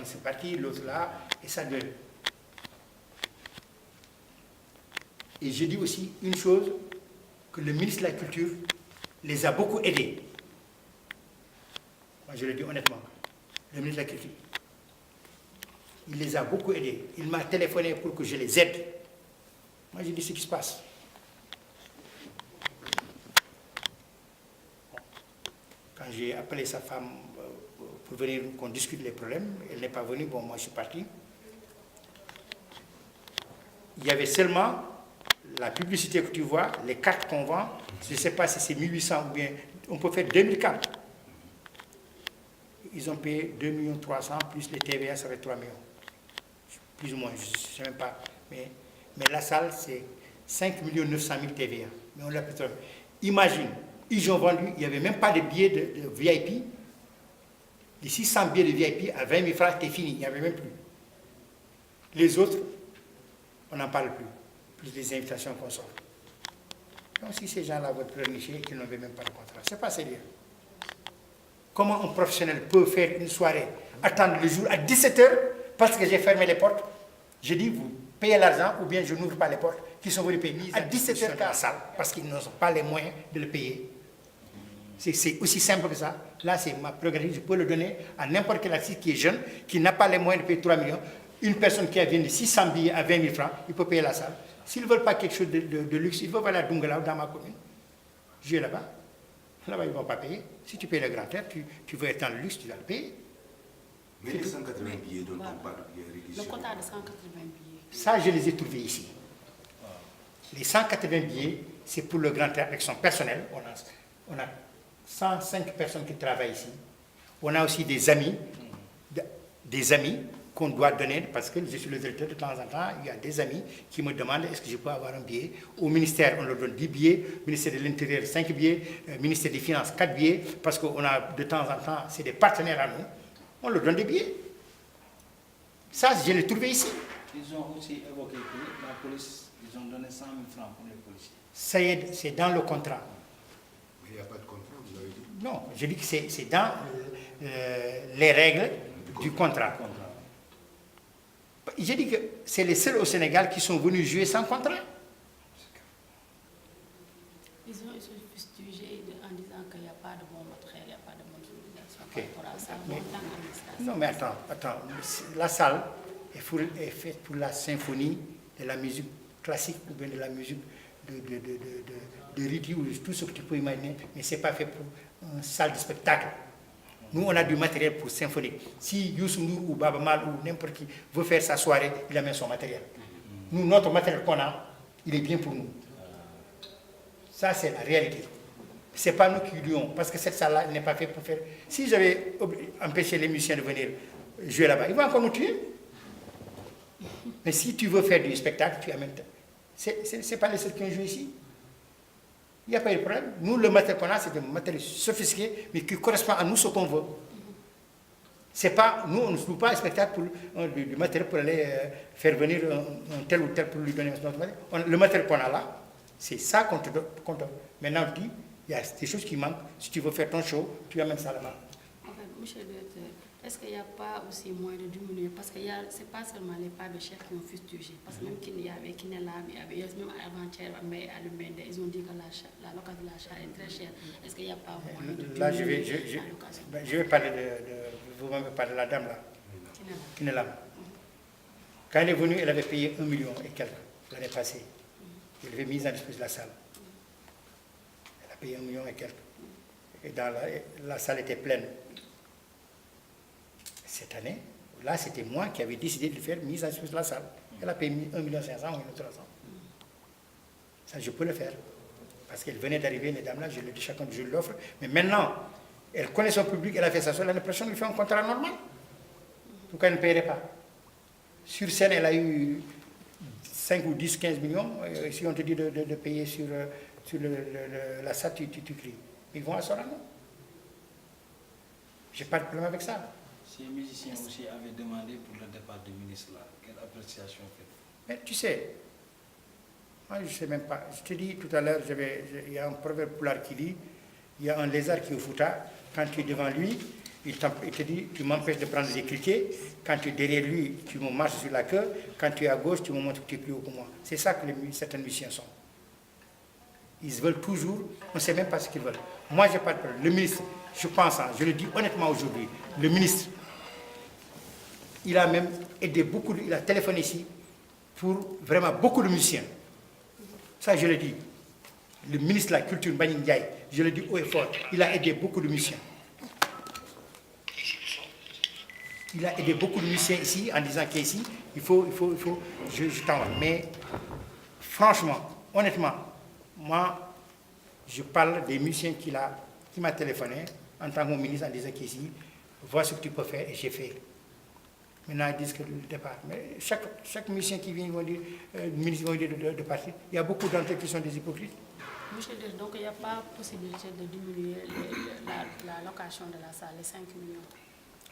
c'est parti, l'autre là, et ça donne. Et je dis aussi une chose, que le ministre de la Culture les a beaucoup aidés. Moi, je le dis honnêtement, le ministre de la Culture. Il les a beaucoup aidés. Il m'a téléphoné pour que je les aide. Moi, je dis ce qui se passe. Quand j'ai appelé sa femme pour venir qu'on discute les problèmes, elle n'est pas venue, bon, moi je suis parti. Il y avait seulement la publicité que tu vois, les cartes qu'on vend, je ne sais pas si c'est 1800 ou bien, on peut faire 2000 cartes. Ils ont payé 2 300 000, plus les TVA, ça fait 3 millions. Plus ou moins, je ne sais même pas. Mais la salle, c'est 5 900 000 TVA. Mais on l'a plus. Imagine, ils ont vendu, il n'y avait même pas de billets de VIP. Les 600 billets de VIP à 20 000 francs, c'était fini, il n'y avait même plus. Les autres, on n'en parle plus. Plus les invitations qu'on sort. Donc si ces gens-là veulent pleurnicher, ils n'avaient même pas de contrat. Ce n'est pas sérieux. Comment un professionnel peut faire une soirée, attendre le jour à 17h parce que j'ai fermé les portes? Je dis, vous payez l'argent ou bien je n'ouvre pas les portes, qui sont venus payer à 17h dans la salle parce qu'ils n'ont pas les moyens de le payer. C'est aussi simple que ça. Là, c'est ma prérogative. Je peux le donner à n'importe quel artiste qui est jeune, qui n'a pas les moyens de payer 3 millions. Une personne qui a vendu 600 billets à 20 000 francs, il peut payer la salle. S'ils ne veulent pas quelque chose de luxe, ils vont aller à Dungala, dans ma commune. Je vais là-bas. Là-bas, ils ne vont pas payer. Si tu payes le grand air, tu veux être dans le luxe, tu dois le payer. Mais les 180 billets dont on parle, le quota de 180 billets. Ça, je les ai trouvés ici. Les 180 billets, c'est pour le grand théâtre avec son personnel. On a 105 personnes qui travaillent ici. On a aussi des amis qu'on doit donner, parce que je suis le directeur, de temps en temps, il y a des amis qui me demandent est-ce que je peux avoir un billet. Au ministère, on leur donne 10 billets, ministère de l'Intérieur, 5 billets, ministère des Finances, 4 billets, parce qu'on a de temps en temps, c'est des partenaires à nous, on leur donne des billets. Ça, je l'ai trouvé ici. Ils ont aussi évoqué que la police, ils ont donné 100 000 francs pour les policiers. Ça y est, c'est dans le contrat. Mais il n'y a pas de contrat, vous avez dit? Non, je dis que c'est dans les règles du contrat. J'ai dit que c'est les seuls au Sénégal qui sont venus jouer sans contrat. Ils ont fustigé en disant qu'il n'y a pas de bon matériel, il n'y a pas de bonne utilisation par rapport à ça. Non, mais attends. La salle est faite pour la symphonie, de la musique classique ou bien de la musique de Riti ou tout ce que tu peux imaginer, mais ce n'est pas fait pour une salle de spectacle. Nous, on a du matériel pour symphonique. Si Youssou Ndour ou Baba Mal ou n'importe qui veut faire sa soirée, il amène son matériel. Nous, notre matériel qu'on a, il est bien pour nous. Ça, c'est la réalité. Ce n'est pas nous qui lui parce que cette salle-là n'est pas faite pour faire... Si j'avais empêché les musiciens de venir jouer là-bas, ils vont encore nous tuer. Mais si tu veux faire du spectacle, tu amènes... Ce n'est pas les seuls qui ont joué ici. Il n'y a pas eu de problème. Nous, le matériel qu'on a, c'est un matériel sophistiqué, mais qui correspond à nous ce qu'on veut. C'est pas, nous, on ne joue pas un spectacle pour du matériel pour aller faire venir un tel ou tel pour lui donner notre matériel. Le matériel qu'on a là, c'est ça qu'on te donne. Maintenant, on dit, il y a des choses qui manquent. Si tu veux faire ton show, tu amènes ça là-bas. En fait, monsieur le directeur, est-ce qu'il n'y a pas aussi moyen de diminuer? Parce que ce n'est pas seulement les parts de chef qui ont fustigé. Parce que même qu'il y avait Kinelam, il y avait même avant-hier, mais à l'Umende, ils ont dit que la location de l'achat est très chère. Est-ce qu'il n'y a pas moyen de diminuer? Là, je vais parler vous m'avez parlé de la dame là, Kinelam. Quand elle est venue, elle avait payé 1 million et quelques l'année passée. Elle avait mis en disposition de la salle. Elle a payé 1 million et quelques. Et dans la salle était pleine. Cette année, là, c'était moi qui avais décidé de faire mise en disposition de la salle. Elle a payé 1 500 000 ou 1 300 000. Ça, je peux le faire. Parce qu'elle venait d'arriver, les dames-là, je lui dis chacun, je l'offre. Mais maintenant, elle connaît son public, elle a fait ça seule. L'année prochaine, elle fait un contrat normal. Pourquoi elle ne paierait pas? Sur scène, elle a eu 5 ou 10, 15 millions. Si on te dit de payer sur la salle, tu cries. Ils vont à son nom. Je n'ai pas de problème avec ça. Si les musiciens aussi avaient demandé pour le départ du ministre là, quelle appréciation faites-vous? Mais tu sais, moi je ne sais même pas. Je te dis tout à l'heure, il y a un proverbe poulard qui dit, il y a un lézard qui est au Fouta, quand tu es devant lui, Il te dit, tu m'empêches de prendre des cliquets. Quand tu es derrière lui, tu me marches sur la queue. Quand tu es à gauche, tu me montres que tu es plus haut que moi. C'est ça que certains musiciens sont. Ils veulent toujours, on ne sait même pas ce qu'ils veulent. Moi, je n'ai pas de problème. Le ministre, je pense, je le dis honnêtement aujourd'hui, le ministre, il a même aidé beaucoup, il a téléphoné ici pour vraiment beaucoup de musiciens. Ça, je le dis. Le ministre de la Culture, Mbagnick Ndiaye, je le dis haut et fort, il a aidé beaucoup de musiciens. Il a aidé beaucoup de musiciens ici en disant qu'ici, il faut, je t'envoie. Mais franchement, honnêtement, moi, je parle des musiciens qui m'a téléphoné en tant que ministre en disant qu'ici, vois ce que tu peux faire et j'ai fait. Maintenant, ils disent que le départ. Mais chaque musicien qui vient, ils vont dire, le ministre va dire de partir. Il y a beaucoup d'entre eux qui sont des hypocrites. Monsieur, donc il n'y a pas possibilité de diminuer la location de la salle, les 5 millions.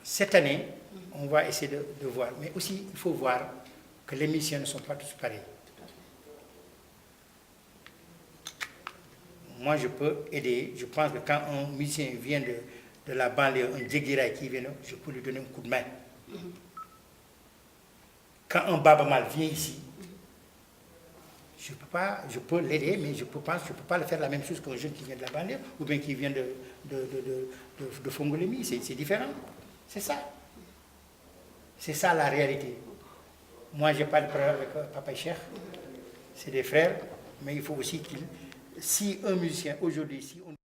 Cette année, on va essayer de voir. Mais aussi, il faut voir que les musiciens ne sont pas tous pareils. Moi, je peux aider. Je pense que quand un musicien vient de la banlieue, un Djeguiraï qui vient, je peux lui donner un coup de main. Quand un Baba Mal vient ici, je peux l'aider, mais je ne peux pas le faire la même chose qu'un jeune qui vient de la banlieue ou bien qui vient de Fongolémie. C'est différent. C'est ça. C'est ça la réalité. Moi, je n'ai pas de problème avec Papa Cheikh. C'est des frères, mais il faut aussi si un musicien aujourd'hui, si on